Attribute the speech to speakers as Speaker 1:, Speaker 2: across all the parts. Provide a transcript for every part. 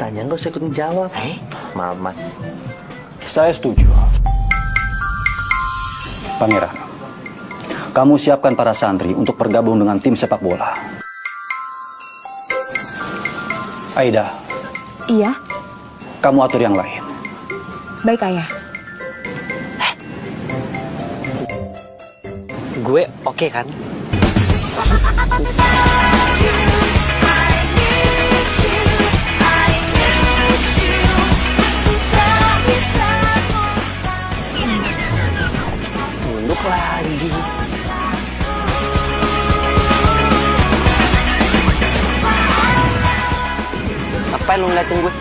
Speaker 1: ditanya nggak usah ikut menjawab. Maaf mas.
Speaker 2: Saya setuju. Pangeran, kamu siapkan para santri untuk bergabung dengan tim sepak bola. Aida.
Speaker 3: Iya.
Speaker 2: Kamu atur yang lain.
Speaker 3: Baik, Ayah.
Speaker 1: Gue oke kan? Tunduk lagi. Apa lu ngeliatin gue?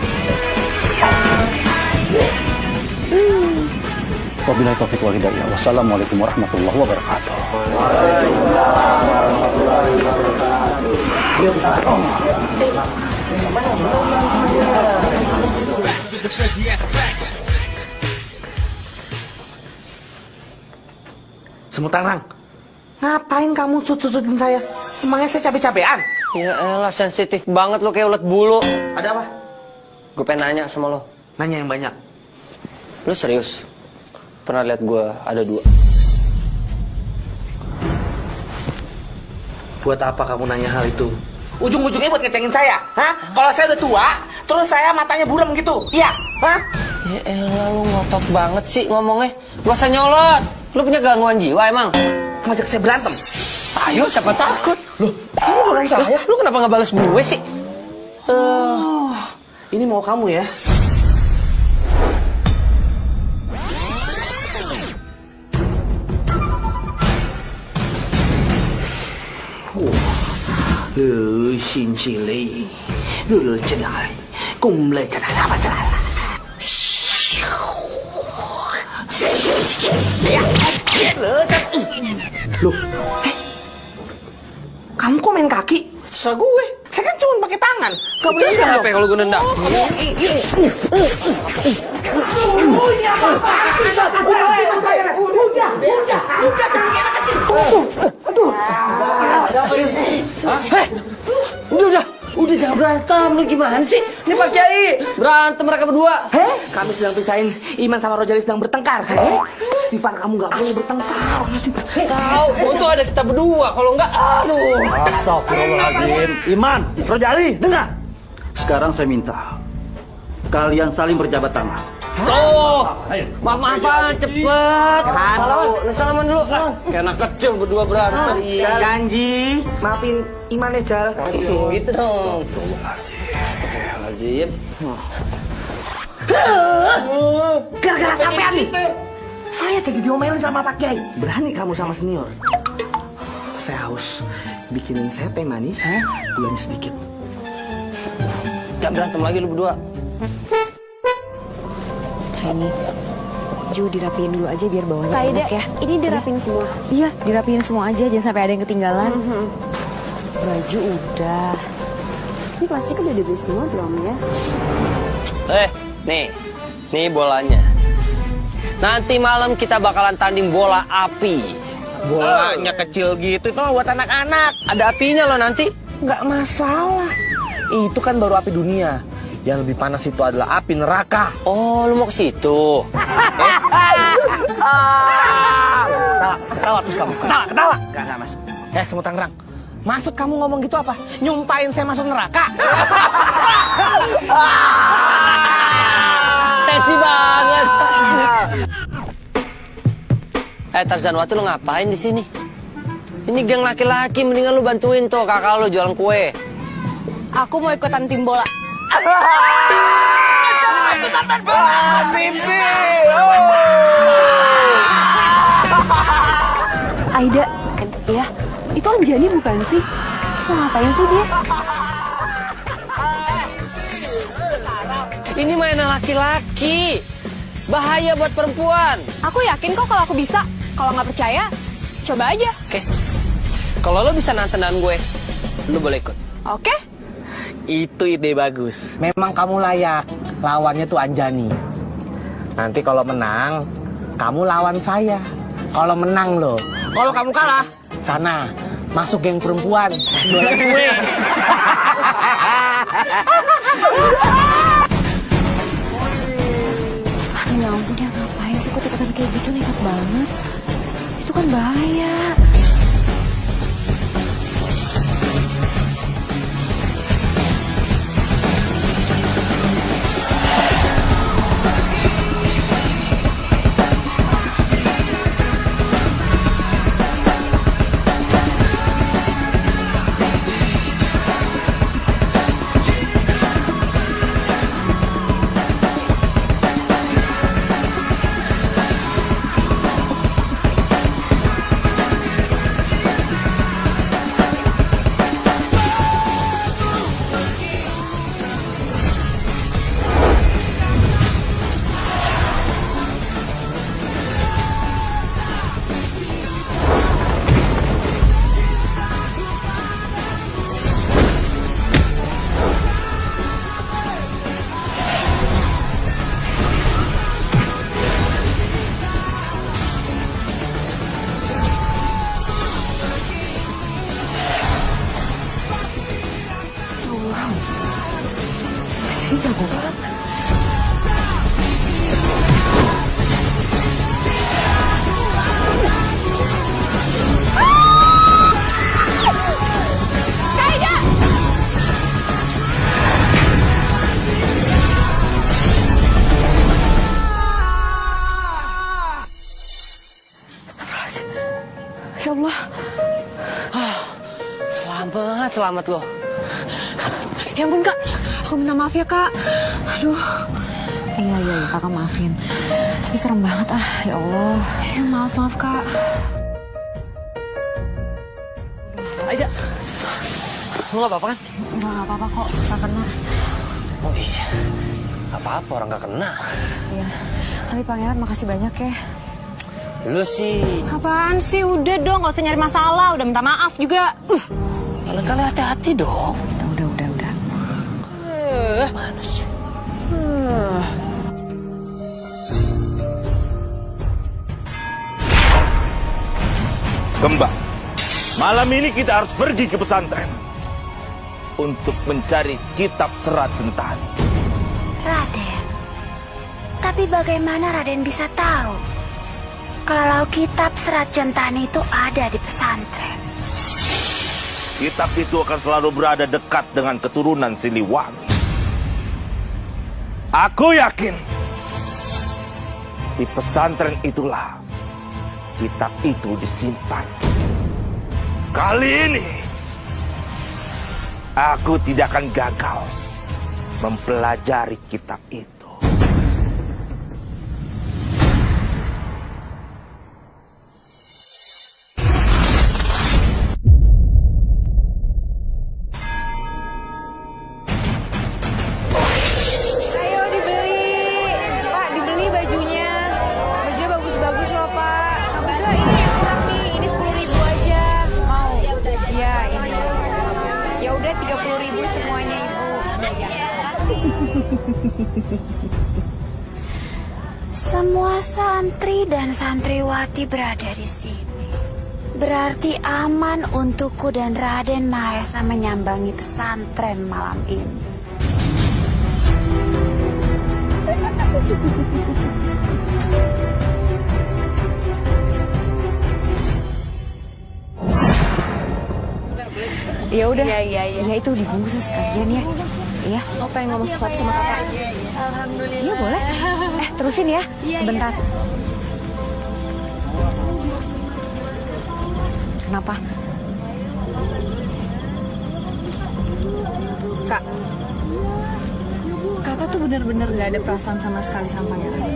Speaker 2: Wabillahi taufiq wal hidayah. Wassalamualaikum warahmatullahi wabarakatuh.
Speaker 1: Semutangrang, ngapain kamu sut-sutin saya? Emangnya saya cabe-cabean?
Speaker 4: Ya elah, sensitif banget lo kayak ulet bulu.
Speaker 1: Ada apa?
Speaker 4: Gue pengen nanya sama lo.
Speaker 1: Nanya yang banyak.
Speaker 4: Lo serius? Pernah lihat gue ada dua?
Speaker 1: Buat apa kamu nanya hal itu? Ujung-ujungnya buat ngecengin saya, hah? Kalau saya udah tua, terus saya matanya buram gitu, iya? Hah?
Speaker 4: Ya elah, lo ngotot banget sih ngomongnya. Gak usah nyolot. Lo punya gangguan jiwa emang?
Speaker 1: Ngajak saya berantem?
Speaker 4: Ayo, siapa takut?
Speaker 1: Loh, kamu dorong saya?
Speaker 4: Lo kenapa nggak balas gue sih?
Speaker 1: Ini mau kamu ya? Lư xin chỉ lý lư chân lại cùng lời chân lại apa chân Loh, kamu kok main kaki? Terserah gue. Saya kan cuma pakai tangan. Gak boleh
Speaker 4: Terus kenapa kalau gue nendang?
Speaker 1: Udah, jangan kayak anak kecil.
Speaker 4: Udah jangan berantem. Lu gimana sih? Ini Pak Kiai berantem mereka berdua.
Speaker 1: Kami sedang pisahin Iman sama Rojali sedang bertengkar. Stefan, kamu gak boleh bertengkar.
Speaker 4: Tahu, untung ada kita berdua. Kalau enggak, aduh.
Speaker 2: Astagfirullahaladzim. Iman, Rojali, dengar. Sekarang saya minta kalian saling berjabat tangan.
Speaker 4: Tuh,
Speaker 2: Ayo.
Speaker 4: maaf-maafan cepet. Salaman dulu. Kayak anak kecil berdua berantem. Iya.
Speaker 1: Janji, maafin Iman ya, Jal.
Speaker 4: Gitu dong. Astagfirullahaladzim.
Speaker 1: Gara-gara sampean nih. Saya jadi diomelin sama Pak Kiai. Berani kamu sama senior. Saya haus. Bikinin saya teh manis, gulanya sedikit.
Speaker 4: Jangan berantem lagi lu berdua.
Speaker 3: Ini Ju dirapiin dulu aja biar bawahnya enak ya.
Speaker 5: Ini dirapiin semua.
Speaker 3: Iya, dirapiin semua aja, jangan sampai ada yang ketinggalan. Baju udah.
Speaker 5: Ini plastik udah dibeli semua belum ya?
Speaker 4: Nih bolanya. Nanti malam kita bakalan tanding bola api.
Speaker 1: Bolanya kecil gitu, itu buat anak-anak.
Speaker 4: Ada apinya loh nanti.
Speaker 1: Nggak masalah. Itu kan baru api dunia. Yang lebih panas itu adalah api neraka.
Speaker 4: Oh, lu mau ke situ?
Speaker 1: Ketawa terus kamu. Ketawa. Enggak, Mas. Semutangrang. Maksud kamu ngomong gitu apa? Nyumpain saya masuk neraka?
Speaker 4: Seksi banget. Tarzan Watu, lu ngapain di sini? Ini geng laki-laki, mendingan lu bantuin tuh kakak lu jualan kue.
Speaker 5: Aku mau ikutan tim bola.
Speaker 1: Mimpi.
Speaker 5: Aida, ya, itu Anjani bukan sih? Mau ngapain sih dia?
Speaker 4: Ini mainan laki-laki. Bahaya buat perempuan.
Speaker 5: Aku yakin kok kalau aku bisa. Kalau nggak percaya, coba aja.
Speaker 4: Oke. Kalau lo bisa nantenan gue, lo boleh ikut.
Speaker 5: Oke?
Speaker 1: Itu ide bagus. Memang kamu layak. Lawannya tuh Anjani. Nanti kalau menang, kamu lawan saya. Kalau menang loh. Kalau kamu kalah, sana masuk geng perempuan. Jualan kue.
Speaker 3: banget. Itu kan bahaya. Ini jago banget. Astagfirullahaladzim. Ya Allah.
Speaker 4: Selamat loh.
Speaker 3: Ya ampun Kak, aku minta maaf ya Kak. Aduh. Iya, Kakak maafin. Tapi serem banget ya Allah. Ya maaf Kak.
Speaker 4: Aida, lu gak apa-apa kan?
Speaker 3: Enggak apa-apa kok, Kak kena.
Speaker 4: Oh iya, gak apa-apa orang gak kena.
Speaker 3: Iya, tapi Pangeran makasih banyak ya.
Speaker 4: Lu sih...
Speaker 5: Apaan sih? Udah dong, gak usah nyari masalah. Udah minta maaf juga.
Speaker 4: Kali-kali hati-hati dong.
Speaker 3: Udah.
Speaker 4: Mana sih?
Speaker 6: Kembang, malam ini kita harus pergi ke pesantren untuk mencari kitab serat Centani.
Speaker 7: Raden, tapi bagaimana Raden bisa tahu kalau kitab serat Centani itu ada di pesantren?
Speaker 6: Kitab itu akan selalu berada dekat dengan keturunan Siliwangi. Aku yakin di pesantren itulah kitab itu disimpan. Kali ini aku tidak akan gagal mempelajari kitab itu.
Speaker 7: Semua santri dan santriwati berada di sini. Berarti aman untukku dan Raden Mahesa menyambangi pesantren malam ini.
Speaker 3: Ya udah. Ya itu dibungkus sekalian ya. Iya.
Speaker 5: Aku pengen ngomong sesuatu sama kakak.
Speaker 3: Iya boleh. Terusin ya. Sebentar. Kenapa?
Speaker 5: Kak, kakak tuh bener-bener gak ada perasaan sama sekali sama Pangeran.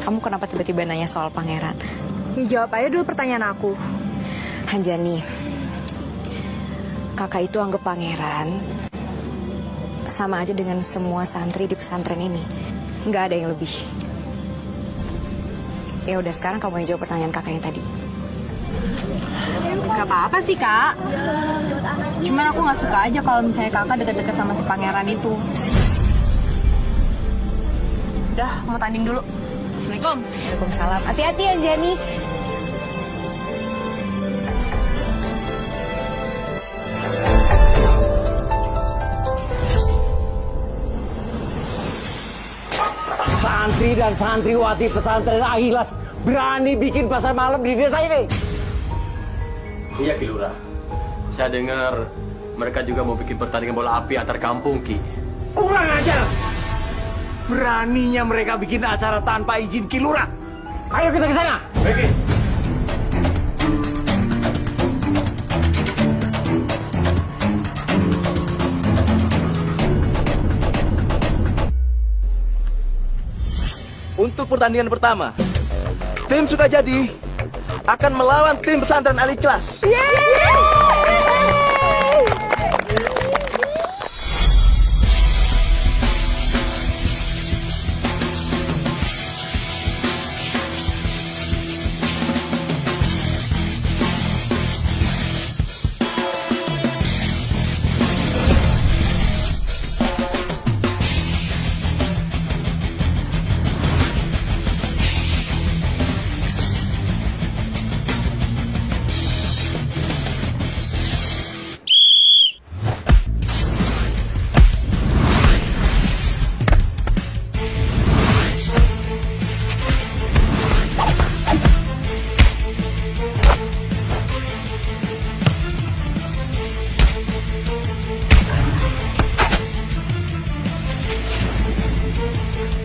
Speaker 3: Kamu kenapa tiba-tiba nanya soal Pangeran?
Speaker 5: Ya jawab aja dulu pertanyaan aku.
Speaker 3: Anjani, kakak itu anggap Pangeran sama aja dengan semua santri di pesantren ini. Nggak ada yang lebih. Ya udah, sekarang kamu yang jawab pertanyaan kakak yang tadi.
Speaker 5: Gak apa-apa sih kak. Cuman aku gak suka aja kalau misalnya kakak deket-deket sama si Pangeran itu. Udah, mau tanding dulu.
Speaker 3: Assalamualaikum.
Speaker 5: Waalaikumsalam. Hati-hati ya, Jani.
Speaker 1: Santri dan santriwati pesantren Al-Ikhlas berani bikin pasar malam di desa ini.
Speaker 8: Iya Ki Lurah. Saya dengar mereka juga mau bikin pertandingan bola api antar kampung Ki.
Speaker 1: Kurang ajar. Beraninya mereka bikin acara tanpa izin Ki Lurah. Ayo kita ke sana.
Speaker 8: Baik.
Speaker 2: Untuk pertandingan pertama, tim Sukajadi akan melawan tim pesantren Al-Ikhlas.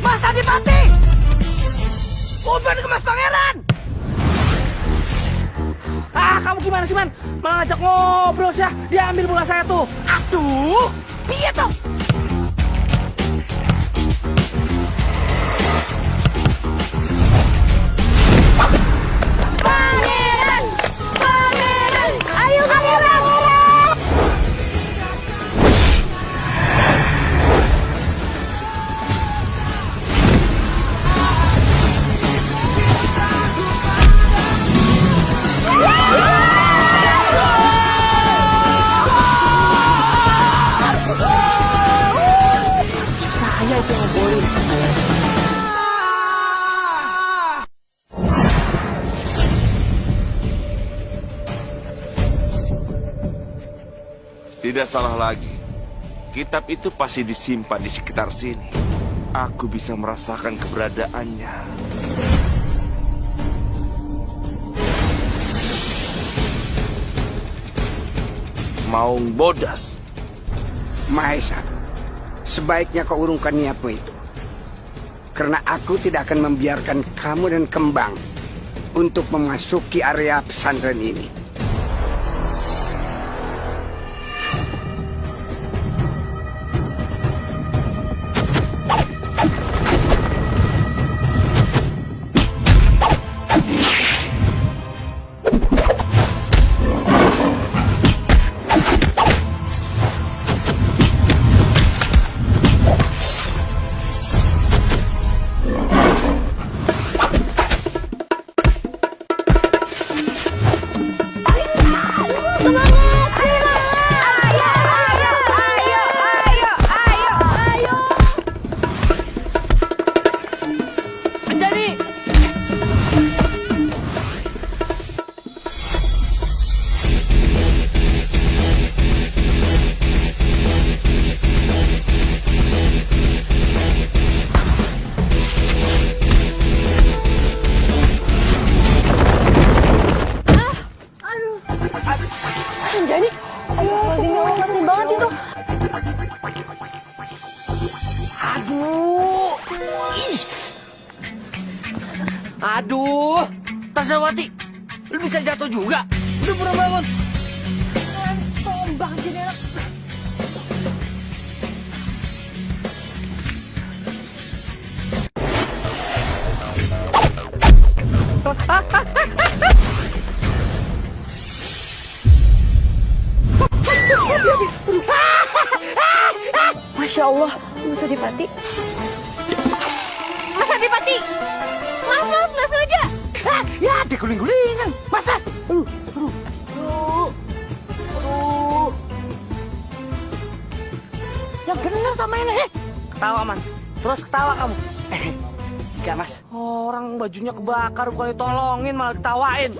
Speaker 1: Mas Adipati! Umpan ke Mas Pangeran! Ah, kamu gimana sih, Man? Malah ngajak ngobrol sih ya. Dia ambil bola saya tuh. Aduh, piye toh?
Speaker 7: Pangeran! Pangeran! Ayo Pangeran!
Speaker 1: Saya itu yang golin.
Speaker 6: Tidak salah lagi. Kitab itu pasti disimpan di sekitar sini. Aku bisa merasakan keberadaannya. Maung bodas.
Speaker 9: Mahesa, sebaiknya kau urungkan niatmu itu. Karena aku tidak akan membiarkan kamu dan Kembang untuk memasuki area pesantren ini.
Speaker 5: Anjani, ayo sini keren banget itu.
Speaker 1: Aduh. Ih. Aduh. Tarzanwati, lu bisa jatuh juga. Udah pernah bangun. Tombang gini anak.
Speaker 5: Masya Allah, Mas Adipati. Mas Adipati! Maaf, nggak sengaja.
Speaker 1: Ya, diguling-gulingan. Mas. Aduh. Yang bener sama ini. Ketawa, Man. Terus ketawa kamu. Iya, Mas. Orang bajunya kebakar, bukan ditolongin, malah ditawain.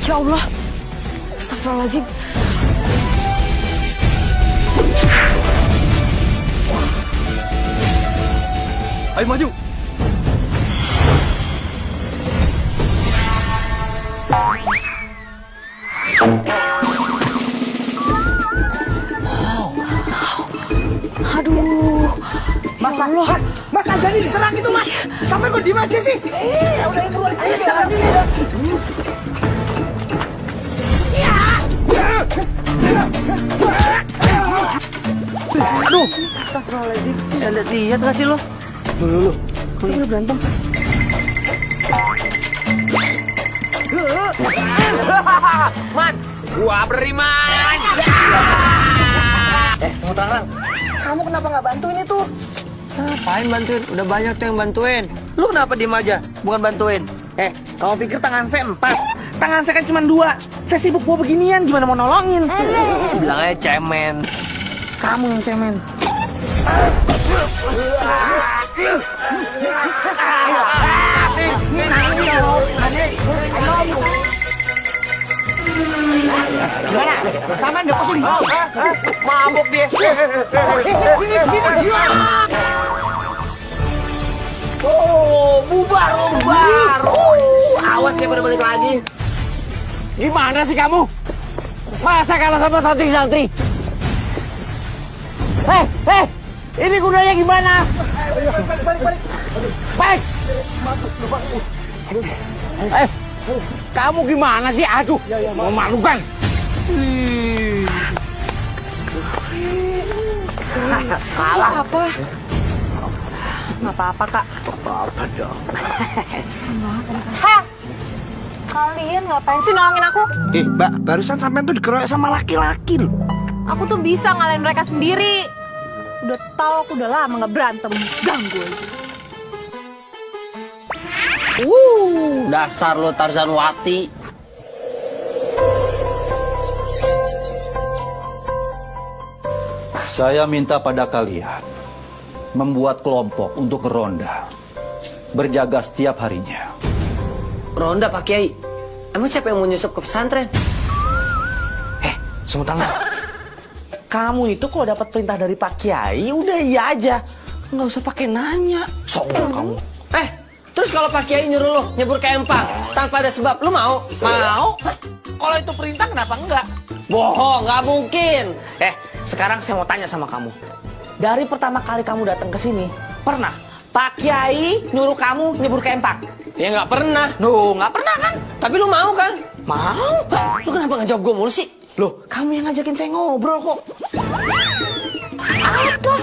Speaker 3: Ya Allah, astagfirullahaladzim.
Speaker 2: Ayo maju.
Speaker 3: Aduh,
Speaker 1: Mas Anjani diserang itu, Mas. Sampai kok diem aja sih? Udah keluar. Ayo jalan ini. Aduh, astagfirullahaladzim. Bisa lihat gak sih lo? Loh. Kok udah berantem? Man, gua beriman. Tunggu tangan. Kamu kenapa nggak bantuin itu?
Speaker 4: Ngapain bantuin? Udah banyak tuh yang bantuin.
Speaker 1: Lu kenapa diem aja? Bukan bantuin. Kamu pikir tangan saya 4? Tangan saya kan cuma 2. Saya sibuk bawa beginian, gimana mau nolongin? Bilang aja cemen. Kamu yang cemen. Gimana? Sama udah pusing? Mabuk dia. Bubar. Awas ya pada balik lagi. Gimana sih kamu? Masa kalah sama santri-santri? Ini gunanya gimana? Balik. Kamu gimana sih? Aduh, memalukan.
Speaker 3: kalah apa? Nggak apa-apa, Kak.
Speaker 1: Apa-apa dong.
Speaker 3: Serem banget tadi, Kak. Kalian ngapain sih nolongin aku?
Speaker 1: Mbak, barusan sampean tuh dikeroyok sama laki-laki loh.
Speaker 3: Aku tuh bisa ngalahin mereka sendiri. Udah tahu aku udah lama nggak berantem. Ganggu aja.
Speaker 4: Dasar lo Tarzan Wati.
Speaker 2: Saya minta pada kalian membuat kelompok untuk ronda, berjaga setiap harinya.
Speaker 4: Ronda Pak Kiai. Emang siapa yang mau nyusup ke pesantren?
Speaker 1: Semua tangan. Kamu itu kalau dapat perintah dari Pak Kiai, udah iya aja. Nggak usah pakai nanya. Sombong kamu.
Speaker 4: Terus kalau Pak Kiai nyuruh lo nyebur ke empang tanpa ada sebab, lo mau?
Speaker 1: Mau? Kalau itu perintah kenapa enggak?
Speaker 4: Bohong, nggak mungkin.
Speaker 1: Sekarang saya mau tanya sama kamu. Dari pertama kali kamu datang ke sini, pernah Pak Kiai nyuruh kamu nyebur ke empang?
Speaker 4: Ya nggak pernah.
Speaker 1: Loh, nggak pernah kan?
Speaker 4: Tapi lo mau kan?
Speaker 1: Mau.
Speaker 4: Lo kenapa nggak jawab gue mulu sih?
Speaker 1: Loh, kamu yang ngajakin saya ngobrol kok. Apa?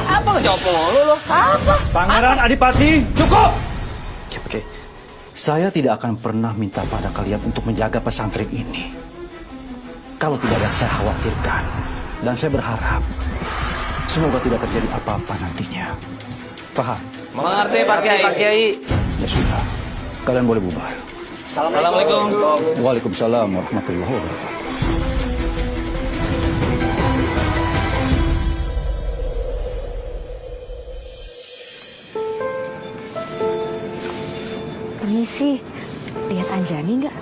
Speaker 1: Apa ngejawab mulu lo? Apa?
Speaker 2: Pangeran Adipati, cukup! Oke. Saya tidak akan pernah minta pada kalian untuk menjaga pesantren ini. Kalau tidak ada yang saya khawatirkan. Dan saya berharap semoga tidak terjadi apa-apa nantinya. Paham?
Speaker 1: Mengerti Pak Kiai.
Speaker 2: Ya sudah, kalian boleh bubar.
Speaker 1: Assalamualaikum.
Speaker 2: Waalaikumsalam warahmatullahi wabarakatuh.
Speaker 3: Permisi, lihat Anjani nggak?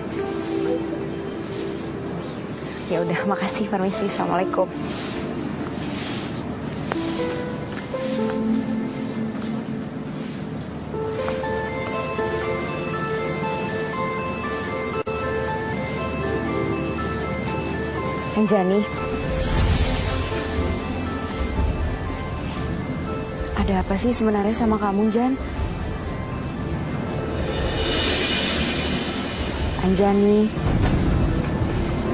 Speaker 3: Ya udah, makasih. Permisi, assalamualaikum. Anjani, ada apa sih sebenarnya sama kamu, Jan? Anjani,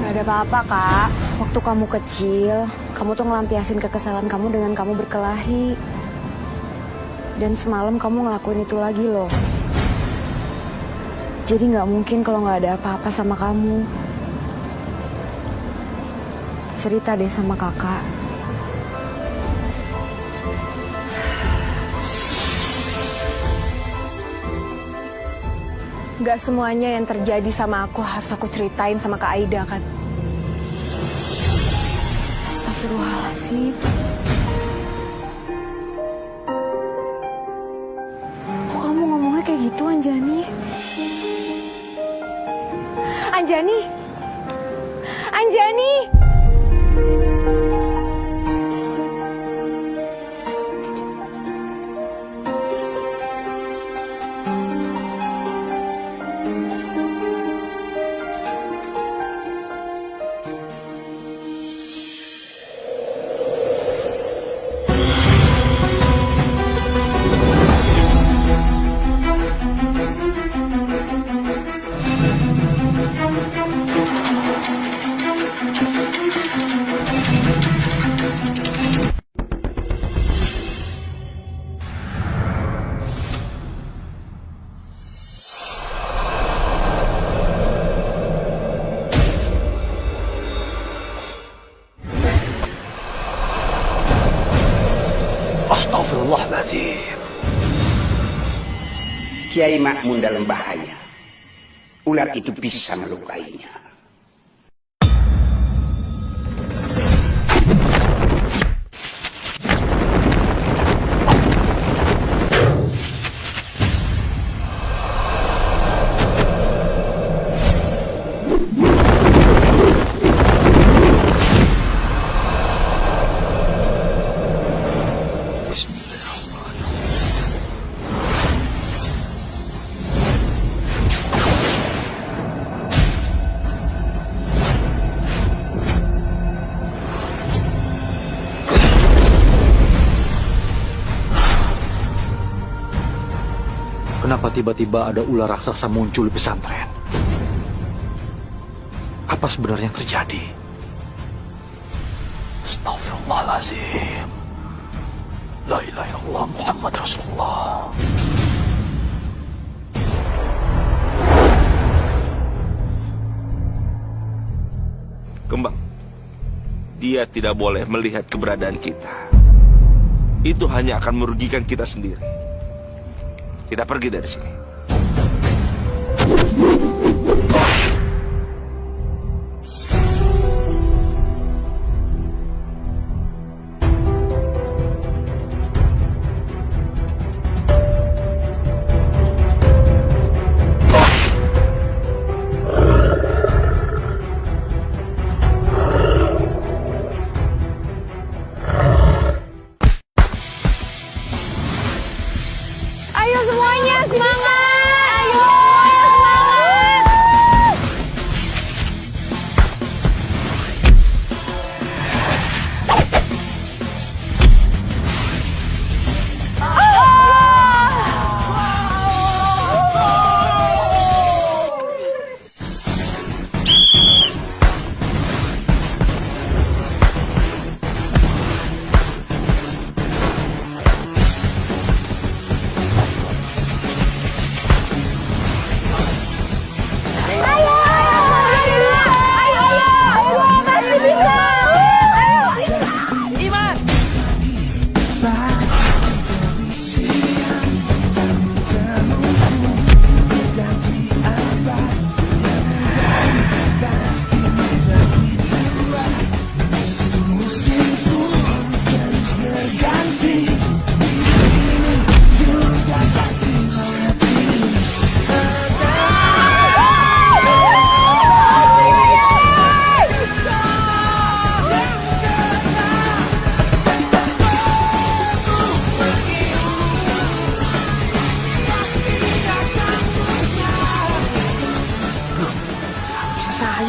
Speaker 3: gak ada apa-apa, Kak. Waktu kamu kecil, kamu tuh ngelampiasin kekesalan kamu dengan kamu berkelahi. Dan semalam kamu ngelakuin itu lagi loh. Jadi gak mungkin kalau gak ada apa-apa sama kamu. Cerita deh sama kakak. Gak semuanya yang terjadi sama aku harus aku ceritain sama Kak Aida kan? Astagfirullahaladzim. Kok kamu ngomongnya kayak gitu, Anjani? Anjani! Anjani!
Speaker 2: Astagfirullahaladzim.
Speaker 9: Kiai Makmun dalam bahaya. Ular itu bisa melukainya.
Speaker 2: Kenapa tiba-tiba ada ular raksasa muncul di pesantren? Apa sebenarnya yang terjadi? Astagfirullahaladzim. La ilaha illallah Muhammad Rasulullah.
Speaker 6: Kembang, dia tidak boleh melihat keberadaan kita. Itu hanya akan merugikan kita sendiri. Kita pergi dari sini.
Speaker 3: Ayo semuanya, semangat!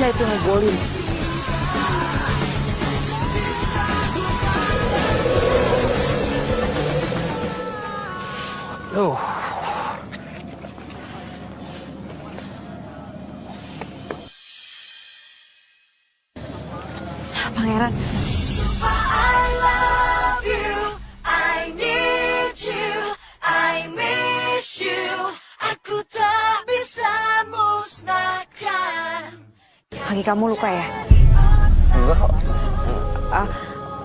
Speaker 3: aja itu ngegolin. Pangeran. Kaki kamu luka ya?
Speaker 4: Enggak kok.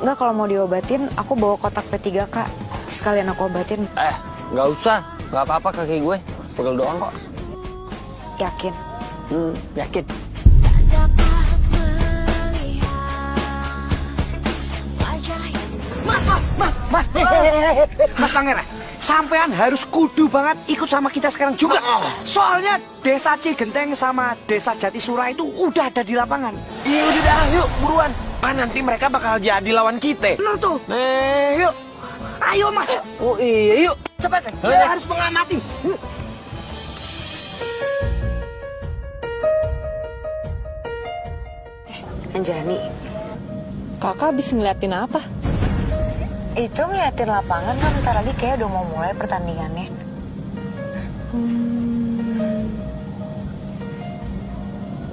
Speaker 3: Enggak, kalau mau diobatin, aku bawa kotak P3K. Sekalian aku obatin.
Speaker 4: Nggak usah. Nggak apa-apa kaki gue. Pegel doang kok.
Speaker 3: Yakin?
Speaker 4: Yakin.
Speaker 1: Mas Pangeran, sampean harus kudu banget ikut sama kita sekarang juga. Soalnya desa Cigenteng sama desa Jatisura itu udah ada di lapangan.
Speaker 10: Iya udah dah, yuk buruan. Nanti mereka bakal jadi lawan kita.
Speaker 1: Bener tuh. Yuk. Ayo mas.
Speaker 4: Oh iya, yuk.
Speaker 1: Cepat, kita harus mengamati.
Speaker 3: Anjani,
Speaker 5: Kakak habis ngeliatin apa?
Speaker 3: itu ngeliatin lapangan kan, bentar lagi kayak udah mau mulai pertandingannya.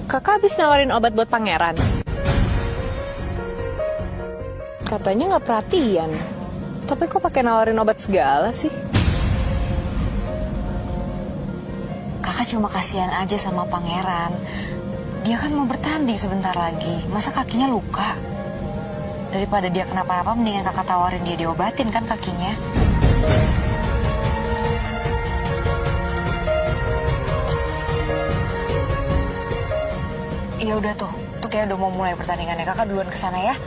Speaker 5: Kakak habis nawarin obat buat pangeran. Katanya nggak perhatian. Tapi kok pakai nawarin obat segala sih?
Speaker 3: Kakak cuma kasihan aja sama pangeran. Dia kan mau bertanding sebentar lagi. Masa kakinya luka? Daripada dia kenapa-napa, mendingan kakak tawarin dia diobatin kan kakinya. Ya udah tuh kayak udah mau mulai pertandingannya. Kakak duluan ke sana ya.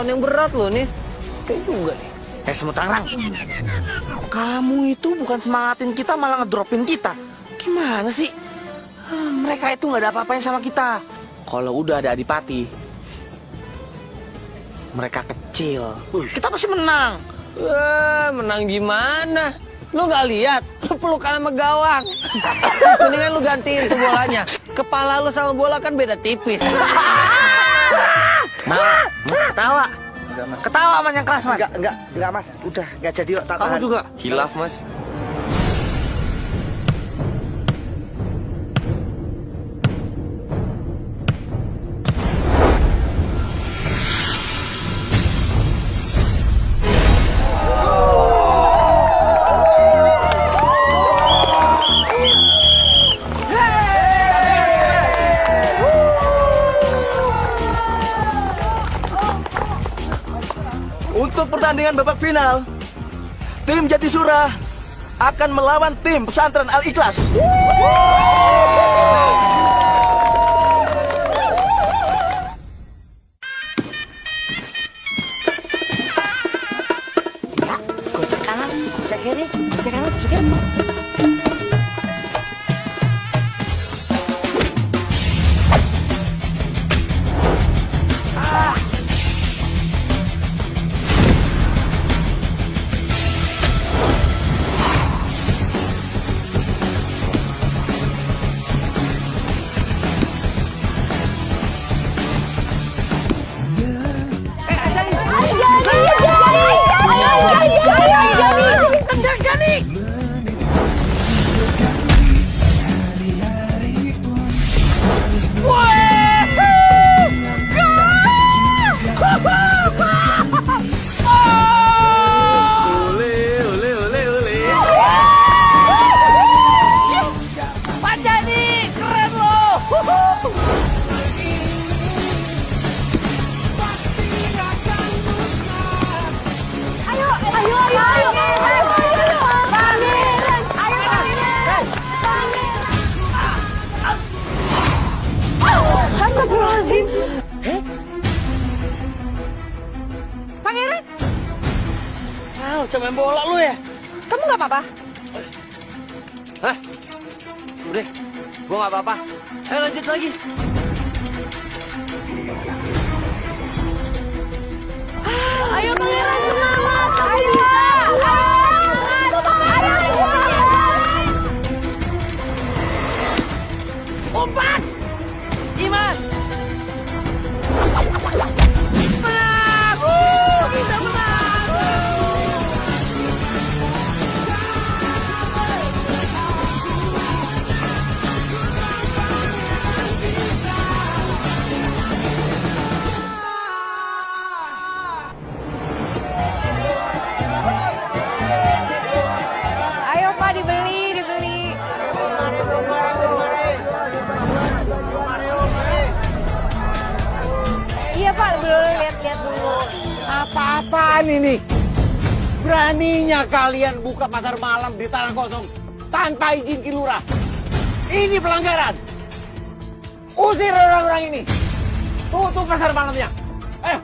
Speaker 4: Yang berat loh nih. Kayak juga nih.
Speaker 1: Semut Tangrang, kamu itu bukan semangatin kita, malah ngedropin kita. Gimana sih? Mereka itu nggak ada apa-apanya sama kita. Kalau udah ada Adipati, mereka kecil. Kita pasti menang.
Speaker 4: Menang gimana? Lu nggak lihat? Lu pelukan sama gawang. Mendingan lu gantiin tuh bolanya. Kepala lu sama bola kan beda tipis.
Speaker 1: Ketawa. Ketawa sama yang keras, Mas.
Speaker 10: Enggak mas, udah enggak jadi kok.
Speaker 1: Kamu juga.
Speaker 6: Hilaf mas.
Speaker 10: Untuk pertandingan babak final, tim Jatisura akan melawan tim Pesantren Al-Ikhlas.
Speaker 1: Gocek kanan, gocek kiri, gocek kanan, gocek kiri.
Speaker 4: bisa main bola lu ya?
Speaker 3: Kamu nggak apa-apa?
Speaker 4: Hah? Udah, gua nggak apa-apa. Ayo lanjut lagi.
Speaker 3: Ayo pangeran, semangat! Kamu bisa!
Speaker 4: Umpat! Iman! Menang! Kita menang!
Speaker 3: Ayo Pak, dibeli. Iya Pak, boleh lihat-lihat dulu.
Speaker 1: Apa-apaan ini? Beraninya kalian buka pasar malam di tanah kosong tanpa izin Ki Lurah. Ini pelanggaran. Usir orang-orang ini. Tutup pasar malamnya. Ayo.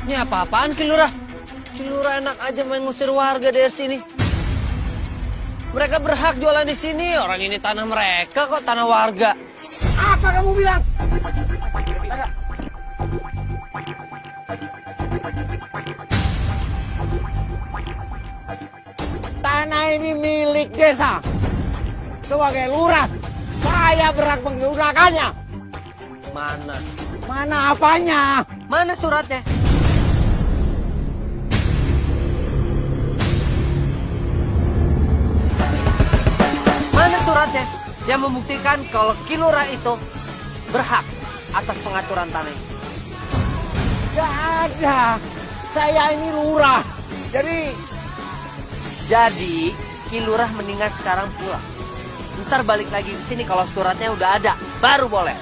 Speaker 4: Ini apa-apaan Ki Lurah? Ki Lurah enak aja main ngusir warga dari sini. Mereka berhak jualan di sini. Orang ini tanah mereka kok, tanah warga.
Speaker 1: Apa kamu bilang? Tanah ini milik desa. Sebagai lurah, saya berhak menggunakannya.
Speaker 4: Mana?
Speaker 1: Mana apanya?
Speaker 4: Mana suratnya? Mana suratnya yang membuktikan kalau Ki Lurah itu berhak atas pengaturan tanah ini?
Speaker 1: Gak ada. Saya ini lurah.
Speaker 4: Jadi Ki Lurah mendingan sekarang pulang. Ntar balik lagi ke sini kalau suratnya udah ada, baru boleh.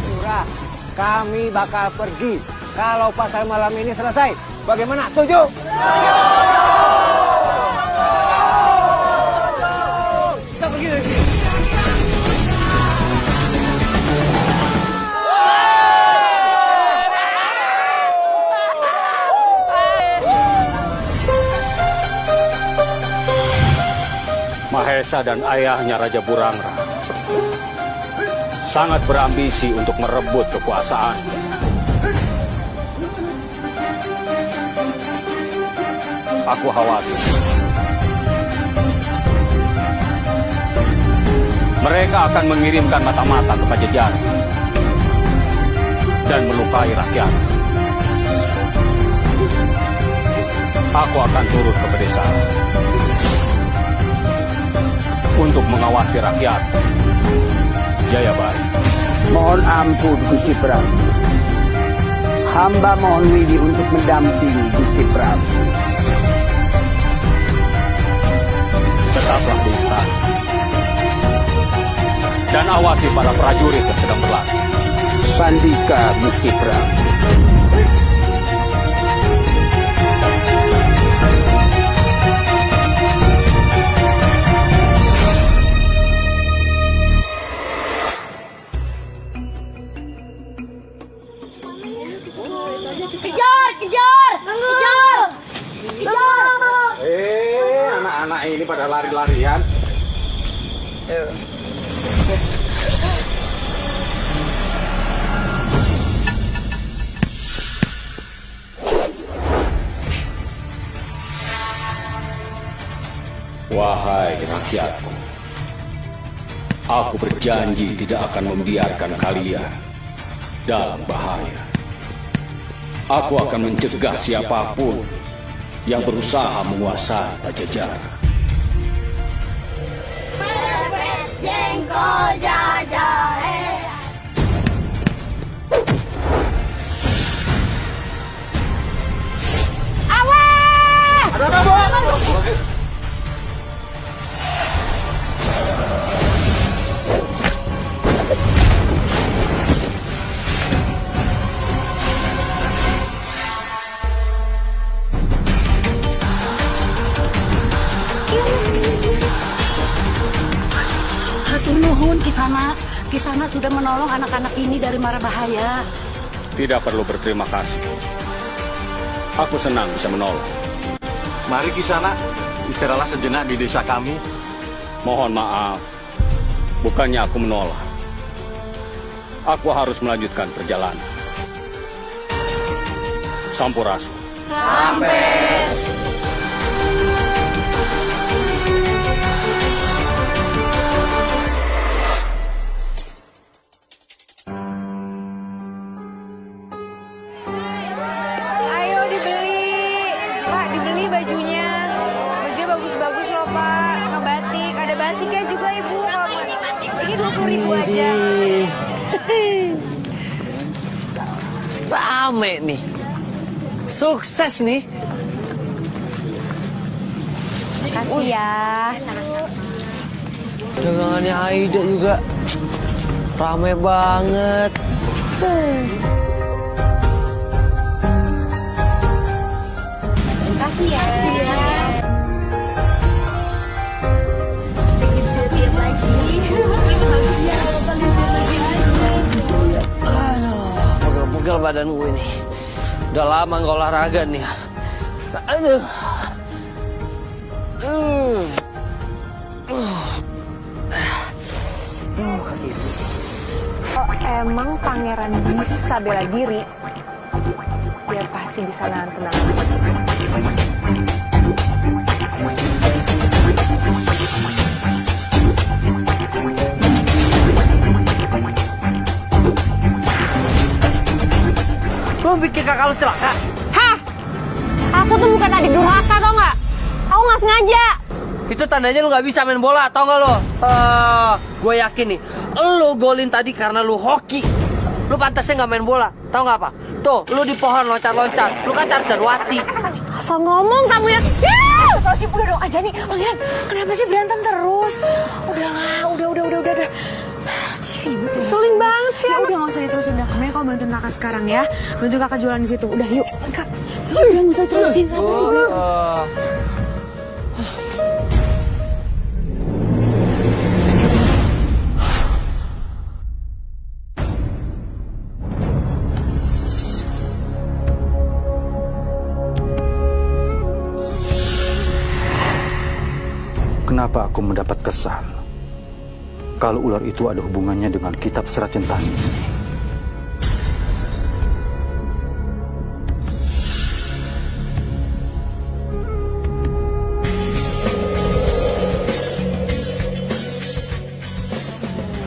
Speaker 1: Lurah, kami bakal pergi kalau pasar malam ini selesai. Bagaimana? Setuju? Kita pergi dari sini.
Speaker 11: Mahesa dan ayahnya Raja Burangrang sangat berambisi untuk merebut kekuasaan. Aku khawatir mereka akan mengirimkan mata-mata ke Pajajaran dan melukai rakyat. Aku akan turun ke pedesaan untuk mengawasi rakyat. Jayabaya.
Speaker 9: Mohon ampun Gusti Prabu. Hamba mohon widi untuk mendampingi Gusti Prabu.
Speaker 11: Tetaplah di istana dan awasi para prajurit yang sedang berlatih.
Speaker 9: Sandika Gusti Prabu.
Speaker 11: Kejar! Anak-anak ini pada lari-larian. Wahai rakyatku, aku berjanji tidak akan membiarkan kalian dalam bahaya. Aku akan mencegah siapapun yang berusaha menguasai Pajajaran.
Speaker 12: Jengkol jajahe. Awas!
Speaker 11: Ada apa, Bu?
Speaker 12: Hatur nuhun Kisana,
Speaker 13: Kisana sudah menolong anak-anak ini dari mara bahaya.
Speaker 11: Tidak perlu berterima kasih. Aku senang bisa menolong.
Speaker 14: Mari Kisana, istirahatlah sejenak di desa kami.
Speaker 11: Mohon maaf, bukannya aku menolak. Aku harus melanjutkan perjalanan. Sampurasun.
Speaker 12: Sampai.
Speaker 3: Ayo dibeli. Pak, dibeli bajunya. Bajunya bagus-bagus loh, Pak. Ngebatik. Ada batiknya juga, Ibu. Kalau mau. Ini 20.000 aja.
Speaker 4: Rame nih. Sukses nih.
Speaker 3: Makasih ya.
Speaker 4: Dagangannya Aida juga rame banget.
Speaker 3: Makasih ya.
Speaker 4: Aduh, pegel-pegel badan gue ini. Udah lama nggak olahraga nih. Aduh.
Speaker 3: Oh, emang pangeran bisa bela diri? Dia pasti bisa nahan kenangan.
Speaker 4: Lo bikin kakak lo celaka?
Speaker 3: Hah? Aku tuh bukan adik durhaka, tau nggak? Aku nggak sengaja.
Speaker 4: Itu tandanya lu nggak bisa main bola, tau nggak lo? Gue yakin nih, lu golin tadi karena lu hoki. Lu pantasnya nggak main bola, tau nggak apa? Tuh, lu di pohon loncat-loncat, lu kan Tarzanwati.
Speaker 3: Asal ngomong kamu ya. Kalau sih udah dong aja nih, Pangeran. Kenapa sih berantem terus? Udahlah, udah. Jadi ribet ya. Seling banget sih. Ya udah nggak usah diterusin dah. Kamu kalau bantuin kakak sekarang ya. Bantu kakak jualan di situ. Udah yuk. Kak. Udah nggak usah terusin. Apa sih Bang?
Speaker 2: Kenapa aku mendapat kesan kalau ular itu ada hubungannya dengan kitab Serat Centani ini?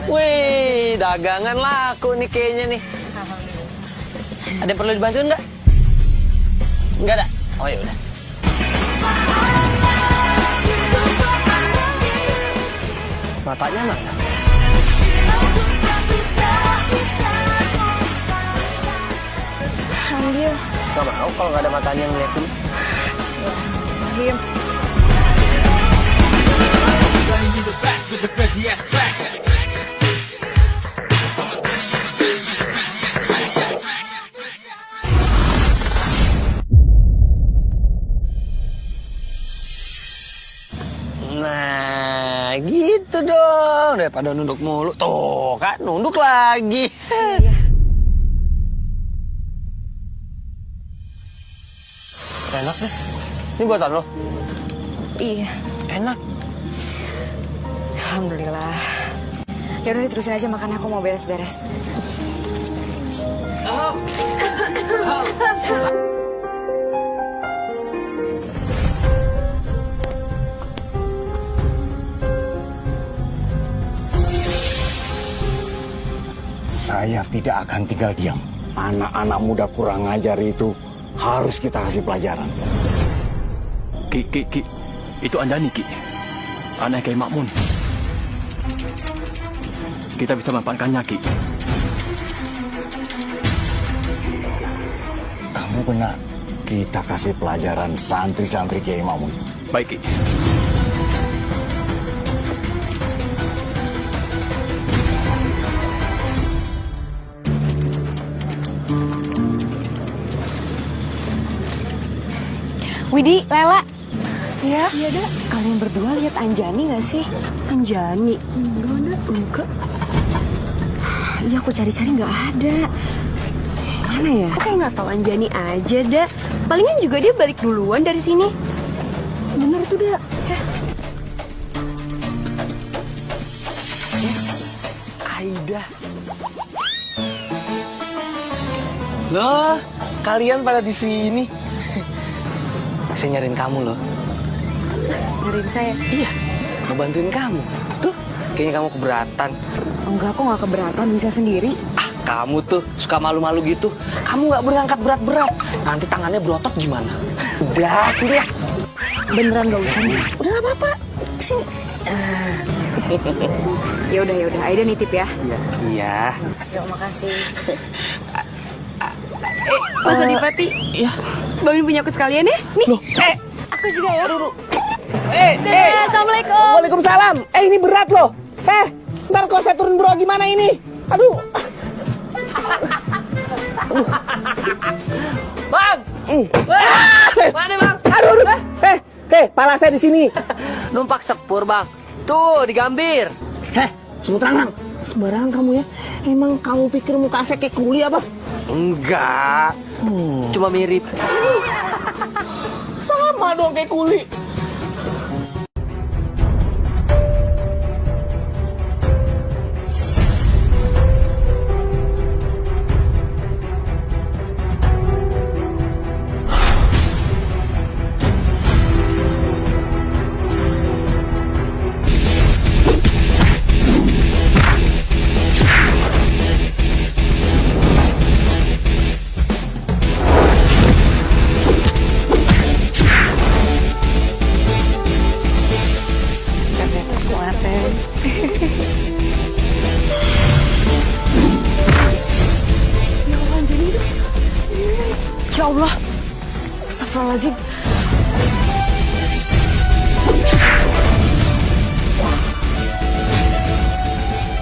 Speaker 4: Wih, dagangan laku nih kayaknya nih. Ada yang perlu dibantuin nggak? Nggak ada? Oh ya udah. Matanya mana?
Speaker 3: Ambil.
Speaker 4: Gak mau kalau nggak ada matanya yang ngeliat sini.
Speaker 3: Bismillahirrahmanirrahim.
Speaker 4: Nah, gitu dong. Daripada nunduk mulu. Tuh kan, nunduk lagi. Enak deh. Ini buatan lo?
Speaker 3: Iya.
Speaker 4: Enak.
Speaker 3: Alhamdulillah. Ya udah diterusin aja makan, aku mau beres-beres.
Speaker 15: Saya tidak akan tinggal diam. Anak-anak muda kurang ajar itu harus kita kasih pelajaran.
Speaker 8: Ki, itu Andani, Ki. Anak Kiai Makmun. Kita bisa memanfaatkannya, Ki.
Speaker 15: Kamu benar. Kita kasih pelajaran santri-santri Kiai Makmun.
Speaker 8: Baik, Ki.
Speaker 3: Widi, Lela. Iya. Iya, Dak. Kalian berdua lihat Anjani nggak sih? Anjani? Enggak. Iya, aku cari-cari nggak ada. Mana ya?
Speaker 5: Aku kayak nggak tahu Anjani aja, dah. Palingan juga dia balik duluan dari sini.
Speaker 3: Bener tuh, dah.
Speaker 1: Aida. Loh, kalian pada di sini. Saya nyariin kamu loh.
Speaker 3: Nyariin saya?
Speaker 1: Iya, mau bantuin kamu. Tuh, kayaknya kamu keberatan.
Speaker 3: Enggak, aku nggak keberatan, bisa sendiri.
Speaker 1: Ah, kamu tuh suka malu-malu gitu. Kamu nggak berangkat berat-berat. Nanti tangannya berotot gimana? Udah, sini ya.
Speaker 3: Beneran nggak usah, Mas.
Speaker 1: Udah nggak apa-apa. Sini.
Speaker 3: Ya udah, Aida nitip ya.
Speaker 1: Iya.
Speaker 3: Yuk, makasih.
Speaker 5: Mas Adipati,
Speaker 1: Iya.
Speaker 5: bangun punya aku sekalian ya. Nih.
Speaker 1: Loh,
Speaker 5: Aku juga ya.
Speaker 3: Dadah, Assalamualaikum.
Speaker 1: Waalaikumsalam. Ini berat loh. Ntar kalau saya turun bro gimana ini? Aduh.
Speaker 4: Bang! Mana bang?
Speaker 1: Aduh. Pala saya di sini.
Speaker 4: Numpak sepur bang. Tuh di Gambir.
Speaker 1: Semutrangan. Sembarangan kamu ya. Emang kamu pikir muka saya kayak kuli apa?
Speaker 4: Enggak. Cuma mirip.
Speaker 1: Sama dong kayak kuli.
Speaker 3: Ya Allah. Astagfirullahaladzim.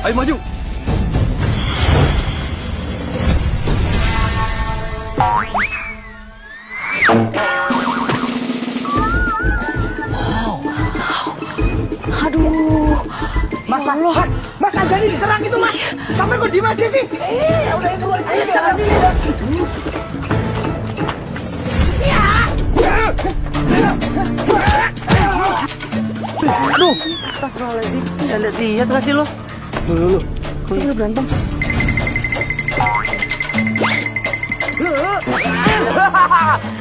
Speaker 14: Ayo maju.
Speaker 3: Aduh.
Speaker 1: Mas Anjani diserang itu mas. Sampai kok diem aja sih? Udah keluar aja.
Speaker 4: Aduh. Astagfirullahaladzim. Saya lihat nggak sih lo?
Speaker 1: Lu. Kok lu berantem?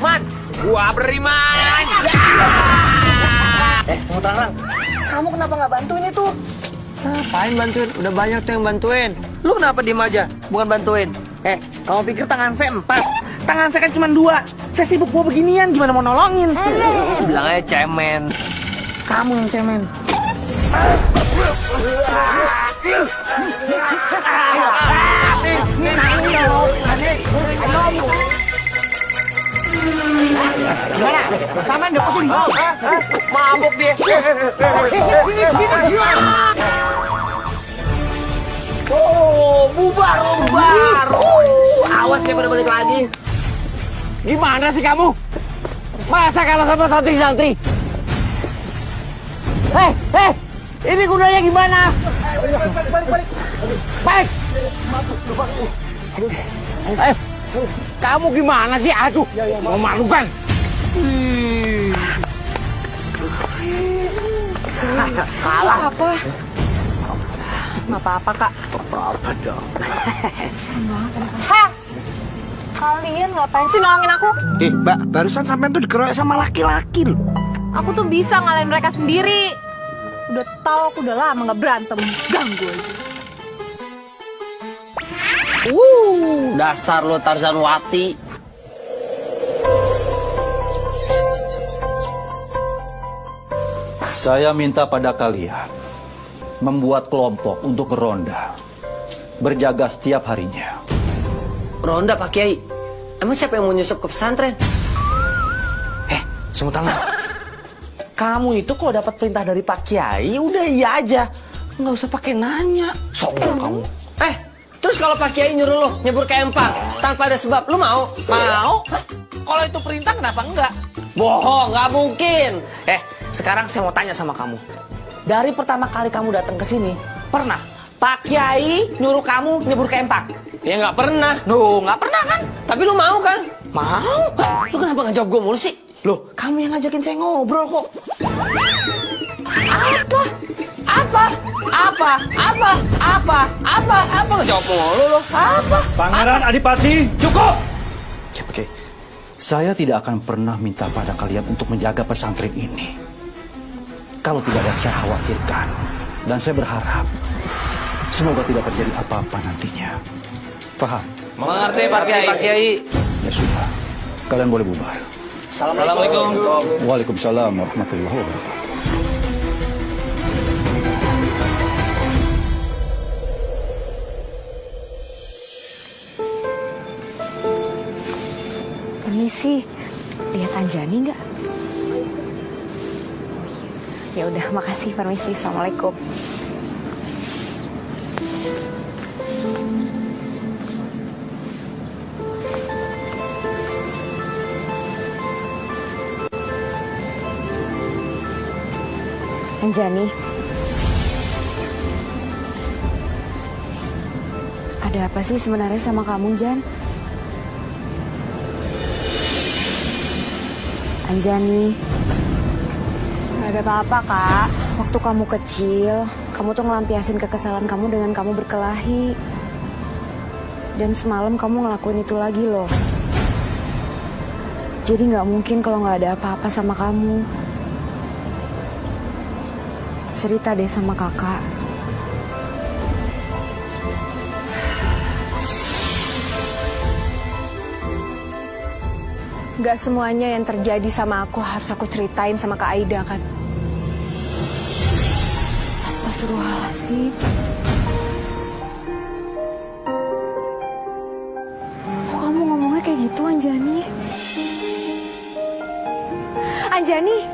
Speaker 4: Man, gua beriman.
Speaker 1: Semutrangan. Kamu kenapa nggak bantuin itu?
Speaker 4: Ngapain bantuin? Udah banyak tuh yang bantuin. Lu kenapa diem aja? Bukan bantuin.
Speaker 1: Kamu pikir tangan saya 4? Tangan saya kan cuma 2. Saya sibuk bawa beginian, gimana mau nolongin?
Speaker 4: Bilang aja cemen.
Speaker 1: Kamu yang cemen. Gimana? Sama udah pusing?
Speaker 4: Mabuk dia.
Speaker 1: Bubar. Awas ya pada balik lagi. Gimana sih kamu? Masa kalah sama santri-santri? Ini gunanya gimana? Balik. Kamu gimana sih? Aduh, memalukan.
Speaker 3: Kalah apa? Nggak apa-apa, Kak.
Speaker 1: Apa dong?
Speaker 3: Serem banget sama kamu. Kalian ngapain sih nolongin aku?
Speaker 1: Mbak, barusan sampean tuh dikeroyok sama laki-laki loh.
Speaker 5: Aku tuh bisa ngalahin mereka sendiri. Udah tahu aku udah lama nggak berantem. Ganggu aja.
Speaker 4: Dasar lo Tarzan Wati.
Speaker 2: Saya minta pada kalian membuat kelompok untuk ronda, berjaga setiap harinya.
Speaker 4: Ronda Pak Kiai. Emang siapa yang mau nyusup ke pesantren?
Speaker 1: Semutrangan. Kamu itu kalau dapat perintah dari Pak Kiai, udah iya aja. Nggak usah pakai nanya. Sombong kamu.
Speaker 4: Terus kalau Pak Kiai nyuruh lo nyebur ke empang tanpa ada sebab, lu mau?
Speaker 1: Mau? Kalau itu perintah kenapa enggak?
Speaker 4: Bohong, nggak mungkin.
Speaker 1: Sekarang saya mau tanya sama kamu. Dari pertama kali kamu datang ke sini, pernah Pak Kiai nyuruh kamu nyebur ke Empak?
Speaker 4: Ya nggak pernah.
Speaker 1: Loh, nggak pernah kan?
Speaker 4: Tapi lu mau kan?
Speaker 1: Mau kan?
Speaker 4: Lu kenapa ngejawab gue mulu sih?
Speaker 1: Loh, kamu yang ngajakin saya ngobrol kok.
Speaker 4: Apa ngejawab mulu lu?
Speaker 1: Apa?
Speaker 2: Pangeran Adipati, cukup! Oke, saya tidak akan pernah minta pada kalian untuk menjaga pesantren ini. Kalau tidak ada yang saya khawatirkan, dan saya berharap semoga tidak terjadi apa-apa nantinya. Paham?
Speaker 4: Mengerti Pak Kiai.
Speaker 2: Ya sudah, kalian boleh bubar.
Speaker 4: Assalamualaikum.
Speaker 2: Waalaikumsalam warahmatullahi wabarakatuh.
Speaker 3: Permisi, lihat Anjani nggak? Ya udah, makasih. Permisi, assalamualaikum. Anjani, ada apa sih sebenarnya sama kamu, Jan? Anjani, gak ada apa-apa, Kak. Waktu kamu kecil, kamu tuh ngelampiasin kekesalan kamu dengan kamu berkelahi. Dan semalam kamu ngelakuin itu lagi loh. Jadi gak mungkin kalau gak ada apa-apa sama kamu. Cerita deh sama kakak.
Speaker 5: Gak semuanya yang terjadi sama aku harus aku ceritain sama Kak Aida kan?
Speaker 3: Astagfirullahaladzim. Kok kamu ngomongnya kayak gitu, Anjani? Anjani,